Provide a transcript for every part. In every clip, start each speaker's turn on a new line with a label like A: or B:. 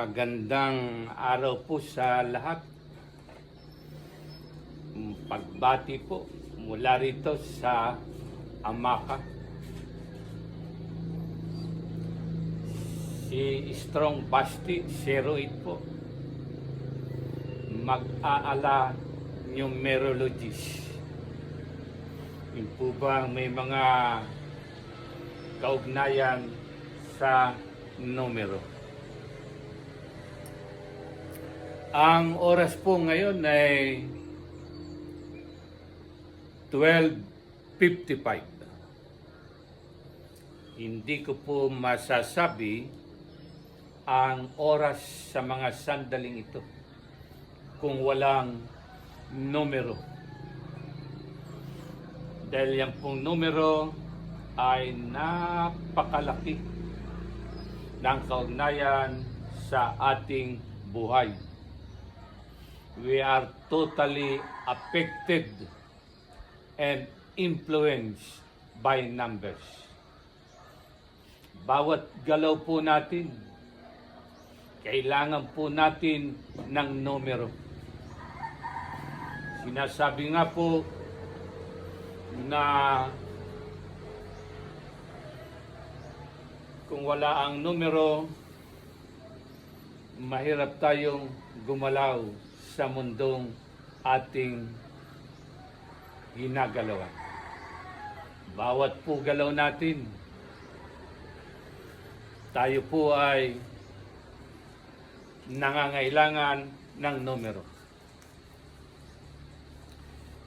A: Magandang araw po sa lahat. Pagbati po mula rito sa Amaca. Si Strong Basti 08 po. Mag-aala numerologist. Yun po ba may mga kaugnayan sa numero? Ang oras po ngayon ay 12:55. Hindi ko po masasabi ang oras sa mga sandaling ito kung walang numero. Dahil yan pong numero ay napakalaki ng kaugnayan sa ating buhay. We are totally affected and influenced by numbers. Bawat galaw po natin, kailangan po natin ng numero. Sinasabi nga po na kung wala ang numero, mahirap tayong gumalaw sa mundong ating ginagalawan. Bawat po galaw natin, tayo po ay nangangailangan ng numero.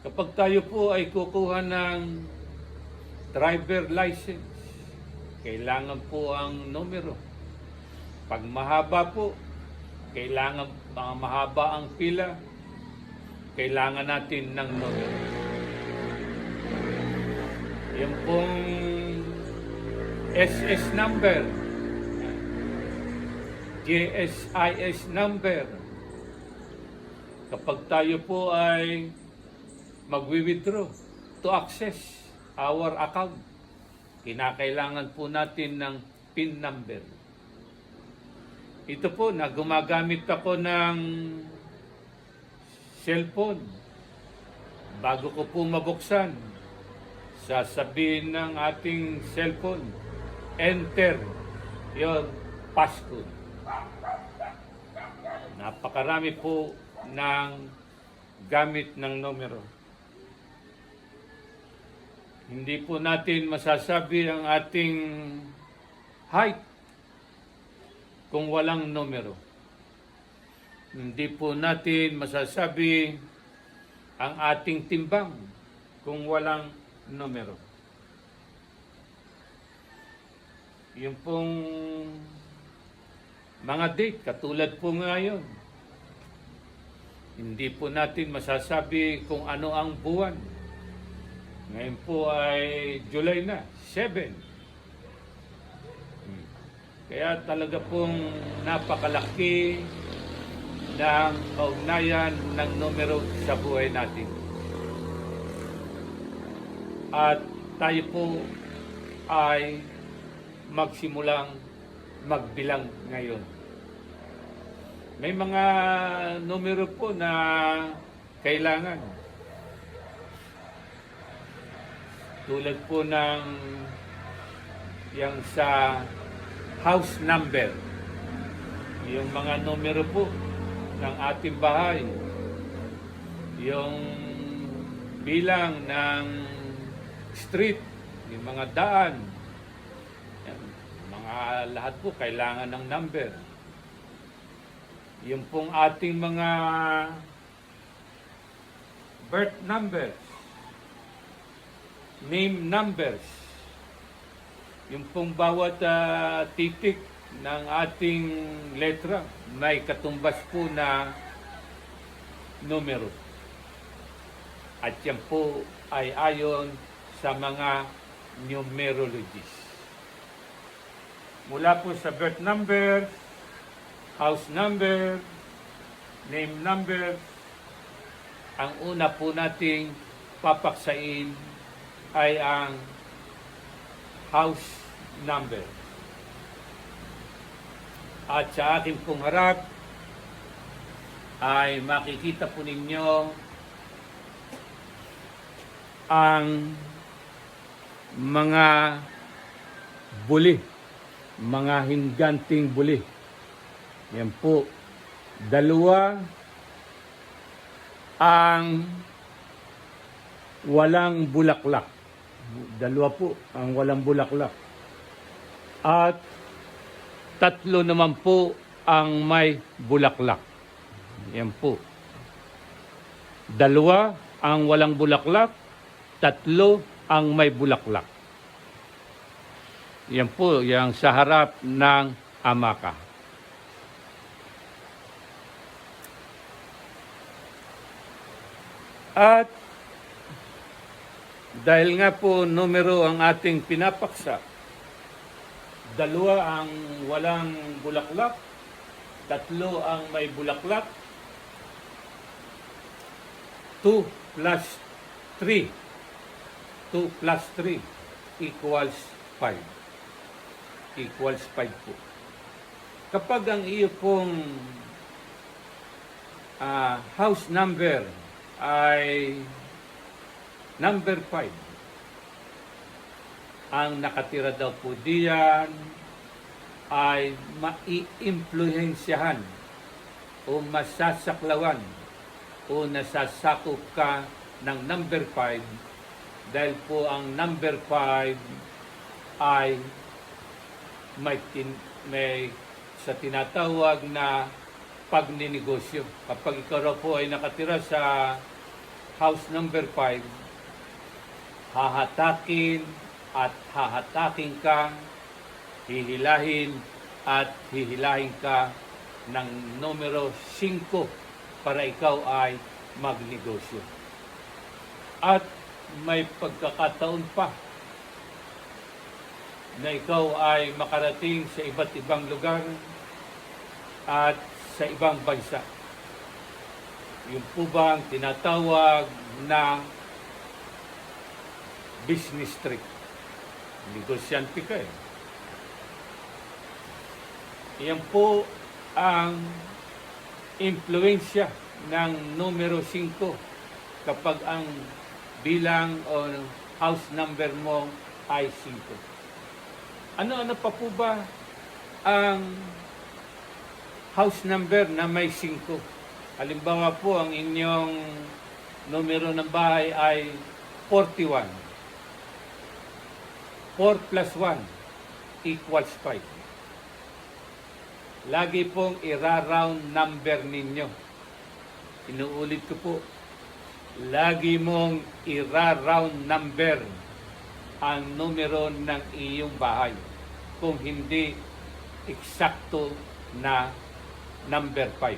A: Kapag tayo po ay kukuha ng driver license, kailangan po ang numero. Pag mahaba po, kailangan mahaba ang pila, kailangan natin ng numero. Yung pong SS number, GSIS number, kapag tayo po ay magwi-withdraw to access our account, kinakailangan po natin ng PIN number. Ito po na gumagamit ako ng cellphone. Bago ko po mabuksan, sasabihin ng ating cellphone, enter your passcode. Napakarami po ng gamit ng numero. Hindi po natin masasabi ang ating height kung walang numero. Hindi po natin masasabi ang ating timbang kung walang numero. Yung pong mga date, katulad po ngayon, hindi po natin masasabi kung ano ang buwan. Ngayon po ay July na, 7. Kaya talaga pong napakalaki ng kaugnayan ng numero sa buhay natin. At tayo po ay magsimulang magbilang ngayon. May mga numero po na kailangan. Tulad po ng yang sa house number. Yung mga numero po ng ating bahay. Yung bilang ng street, yung mga daan. Yan, mga lahat po kailangan ng number. Yung pong ating mga birth numbers, name numbers, yung pong bawat titik ng ating letra may katumbas po na numero. At yan po ay ayon sa mga numerologists. Mula po sa birth number, house number, name number, ang una po nating papaksain ay ang house number. At sa aking pong harap ay makikita po ninyo ang mga buli, mga hingganting buli. Yan po, dalawa ang walang bulaklak. Dalawa po ang walang bulaklak. At tatlo naman po ang may bulaklak. Yan po. Dalawa ang walang bulaklak, tatlo ang may bulaklak. Yan po, yung sa harap ng amaka. At dahil nga po numero ang ating pinapaksa, dalawa ang walang bulaklak, tatlo ang may bulaklak, 2 plus 3. 2 plus 3 equals 5. Equals 5 po. Kapag ang iyo pong house number ay number 5, ang nakatira daw po diyan ay mai-impluhensyahan o masasaklawan o nasasakop ka ng number 5 dahil po ang number 5 ay may sa tinatawag na pagninegosyo. Kapag ikaw raw po ay nakatira sa house number 5, hahatakin at hahatakin ka, hihilahin at hihilahin ka ng numero 5 para ikaw ay magnegosyo. At may pagkakataon pa na ikaw ay makarating sa iba't ibang lugar at sa ibang bansa. Yung po bang tinatawag na business trip. Negosyante ka eh. Yan po ang impluensya ng numero 5 kapag ang bilang o house number mo ay 5. Ano-ano pa po ba ang house number na may 5? Halimbawa po, ang inyong numero ng bahay ay 41. 4 plus 1 equals 5. Lagi pong ira-round number ninyo. Inuulit ko po, lagi mong ira-round number ang numero ng iyong bahay. Kung hindi eksakto na number 5.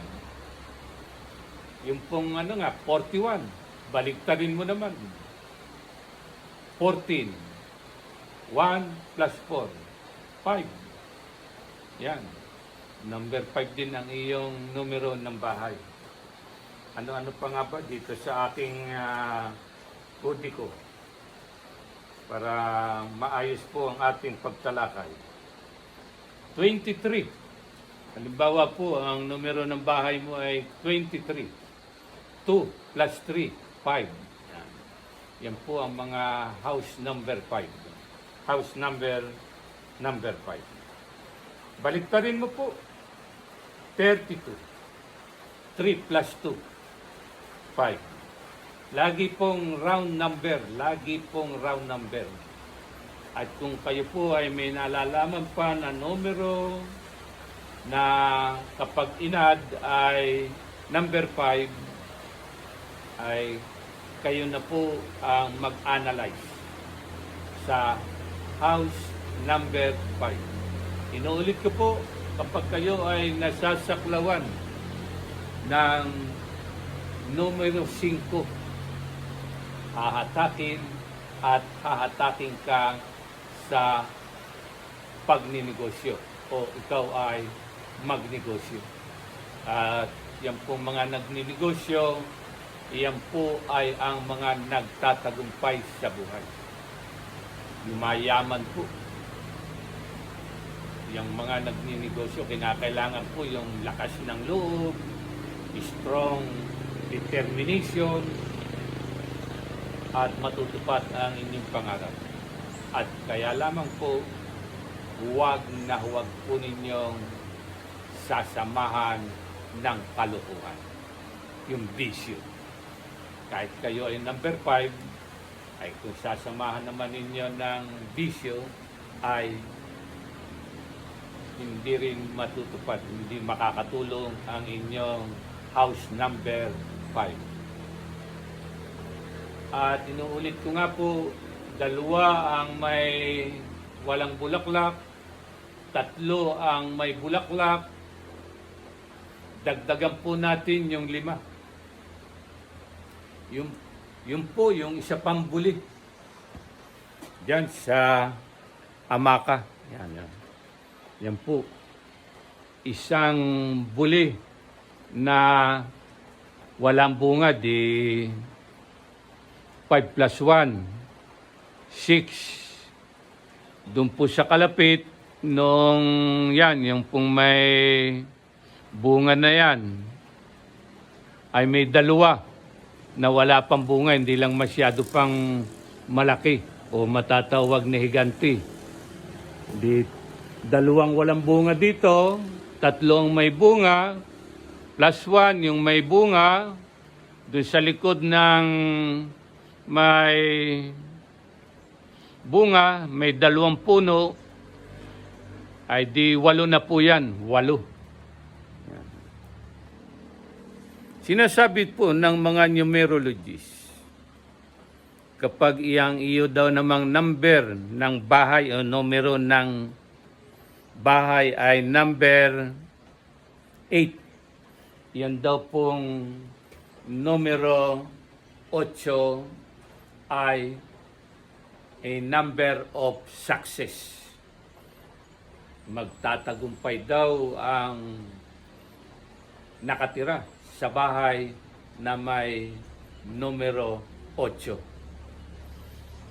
A: Yung pong 41, baliktarin mo naman. 14. 1 plus 4, 5. Yan. Number 5 din ang iyong numero ng bahay. Ano-ano pa nga ba dito sa aking kodigo para maayos po ang ating pagtalakay. 23. Halimbawa po, ang numero ng bahay mo ay 23. 2 plus 3, 5. Yan po ang mga house number 5. House number 5. Baliktarin mo po. 32. 3 plus 2, 5. Lagi pong round number. Lagi pong round number. At kung kayo po ay may nalalaman pa na numero na kapag inad ay number 5, ay kayo na po ang mag-analyze sa house number 5. Inuulit ko po, kapag kayo ay nasasaklawan ng numero 5, hahatakin at hahatakin ka sa pagninegosyo o ikaw ay magnegosyo. At yan po mga nagninegosyo, yan po ay ang mga nagtatagumpay sa buhay. Yumayaman po. yung mga nagninegosyo, kinakailangan po yung lakas ng loob, strong determination, at matutupad ang inyong pangarap. At kaya lamang po, huwag na huwag po ninyong sasamahan ng kalokohan, yung bisyo. Kahit kayo ay number 5, ay kung sasamahan naman ninyo ng bisyo, ay hindi rin matutupad, hindi makakatulong ang inyong house number 5. At inuulit ko nga po, 2 ang may walang bulaklak, 3 ang may bulaklak, dagdagan po natin yung 5. Yung po, yung isa pang buli. Diyan sa Amaka. Yan. Yan po. Isang buli na walang bunga, di 5 plus 1, 6. Doon po sa kalapit, nung yan, yung pong may bunga na yan, ay may 2 na wala pang bunga, hindi lang masyado pang malaki o matatawag na higanti. Di 2 walang bunga dito, 3 ang may bunga, plus 1 yung may bunga, doon sa likod ng may bunga, may 2 puno, ay di 8 na po yan, 8. Sinasabi po ng mga numerologists, kapag iyo daw namang number ng bahay o numero ng bahay ay number 8, yan daw pong numero 8 ay a number of success. Magtatagumpay daw ang nakatira sa bahay na may numero 8.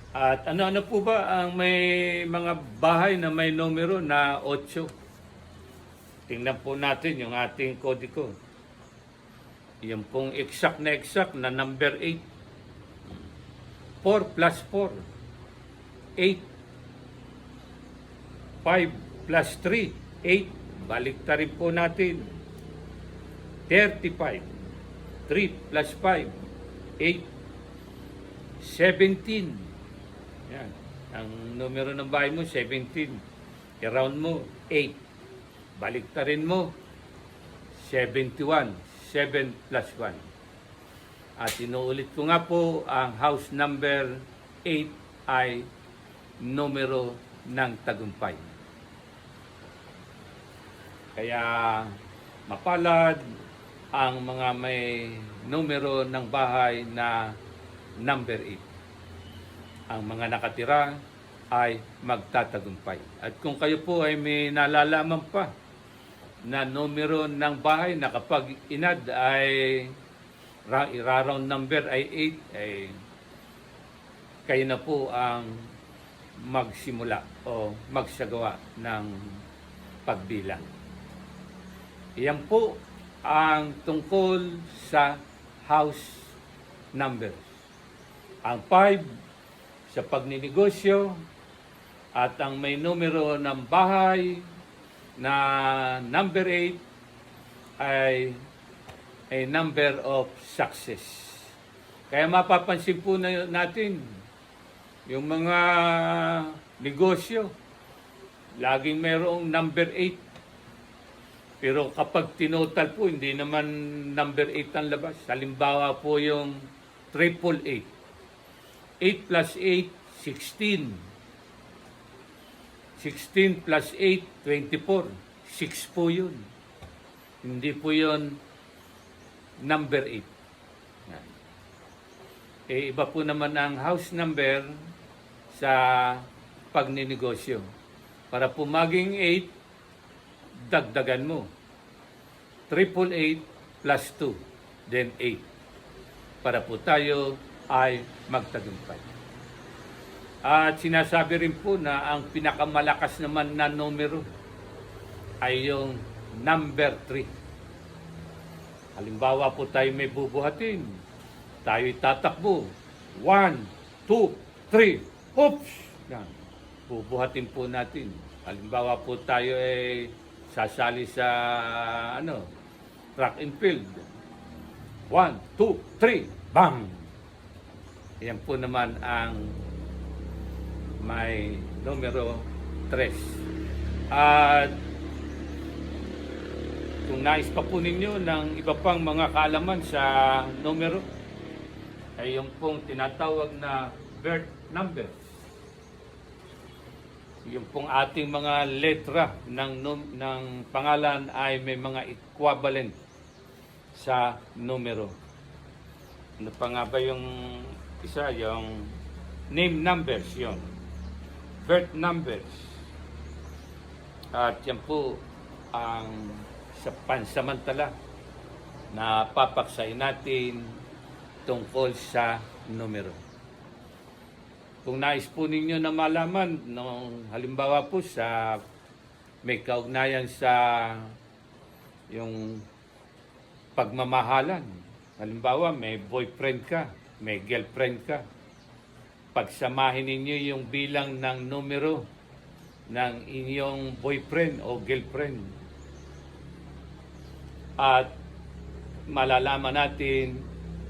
A: At ano-ano po ba ang may mga bahay na may numero na 8? Tingnan po natin yung ating kodiko. Yung pong exact na number 8. 4 plus 4, 8. 5 plus 3, 8. Baliktarin po natin. 35. 3 plus 5, 8. 17. Yan. Ang numero ng bahay mo, 17. I-round mo, 8. Baliktarin mo, 71. 7 plus 1. At inuulit ko nga po, ang house number 8 ay numero ng tagumpay. Kaya mapalad ang mga may numero ng bahay na number 8. Ang mga nakatira ay magtatagumpay. At kung kayo po ay may nalalaman pa na numero ng bahay na kapag inad ay round number ay 8, ay kayo na po ang magsimula o magsagawa ng pagbilang. Iyan po ang tungkol sa house numbers. Ang 5 sa pagninegosyo at ang may numero ng bahay na number 8 ay a number of success. Kaya mapapansin po natin yung mga negosyo, laging mayroong number 8. Pero kapag tinotal po, hindi naman number 8 ang labas. Halimbawa po yung 888. 8 plus 8, 16. 16 plus 8, 24. 6 po yun. Hindi po yun number 8. Yan. Iba po naman ang house number sa pagninegosyo. Para po maging 8, dagdagan mo. 888 plus 2, then 8. Para po tayo ay magtagumpay. At sinasabi rin po na ang pinakamalakas naman na numero ay yung number 3. Halimbawa po tayo may bubuhatin. Tayo'y tatakbo. 1, 2, 3. Oops! Yan. Bubuhatin po natin. Halimbawa po tayo ay sasali sa track and field. 1, 2, 3. Bang! Yan po naman ang may numero 3. At kung nais pa po ninyo ng iba pang mga kaalaman sa numero, ay yung pong tinatawag na birth number. Yung pong ating mga letra ng pangalan ay may mga equivalent sa numero. Ano pa nga ba yung isa? Yung name numbers yon, birth numbers. At yan po ang sa pansamantala na papaksay natin tungkol sa numero. Kung nais po ninyo na malaman, halimbawa po sa may kaugnayan sa yung pagmamahalan. Halimbawa, may boyfriend ka, may girlfriend ka. Pagsamahin ninyo yung bilang ng numero ng inyong boyfriend o girlfriend. At malalaman natin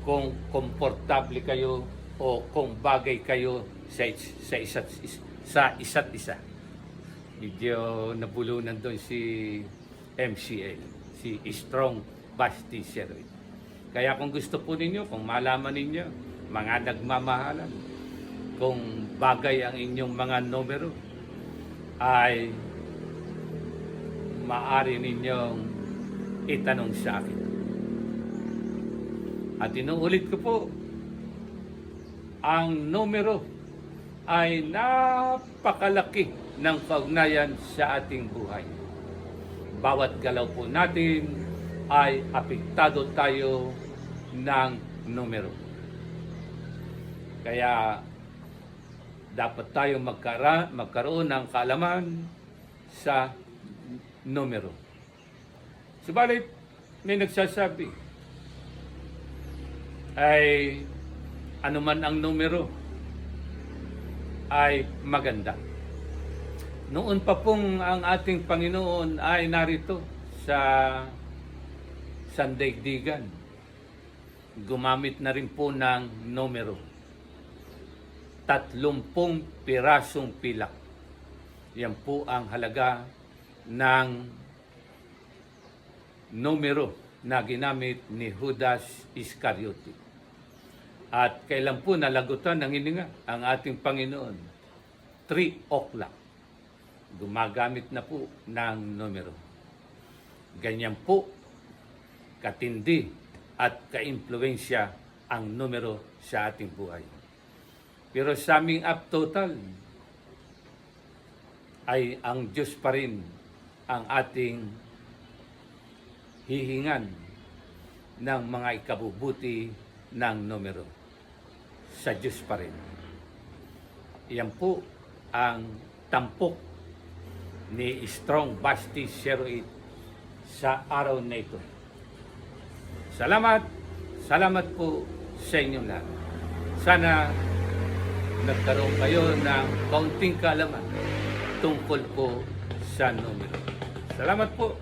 A: kung komportable kayo o kung bagay kayo sa isa't isa. Medyo nabulunan doon si MCL, si Strong Basti Steroid. Kaya kung gusto po ninyo, kung malaman ninyo, mga nagmamahalan, kung bagay ang inyong mga numero, ay maaari ninyong itanong sa akin. At inuulit ko po, ang numero ay napakalaki ng kaugnayan sa ating buhay. Bawat galaw po natin ay apektado tayo ng numero. Kaya dapat tayo magkaroon ng kaalaman sa numero. Subalit, may nagsasabi ay anuman ang numero ay maganda. Noon pa pong ang ating Panginoon ay narito sa sandaigdigan, gumamit na rin po ng numero. 30 pirasong pilak. Yan po ang halaga ng numero na ginamit ni Judas Iscariote. At kailan po nalagutan ng hininga ang ating Panginoon? 3 o'clock. Gumagamit na po ng numero. Ganyan po katindi at kaimpluwensya ang numero sa ating buhay. Pero summing up total, ay ang Diyos pa rin ang ating hihingan ng mga ikabubuti ng numero. Sa Diyos pa rin. Iyan po ang tampok ni Strong Basti Steroid sa araw na ito. Salamat po sa inyong lahat. Sana nagkaroon kayo ng kaunting kaalaman tungkol po sa numero. Salamat po.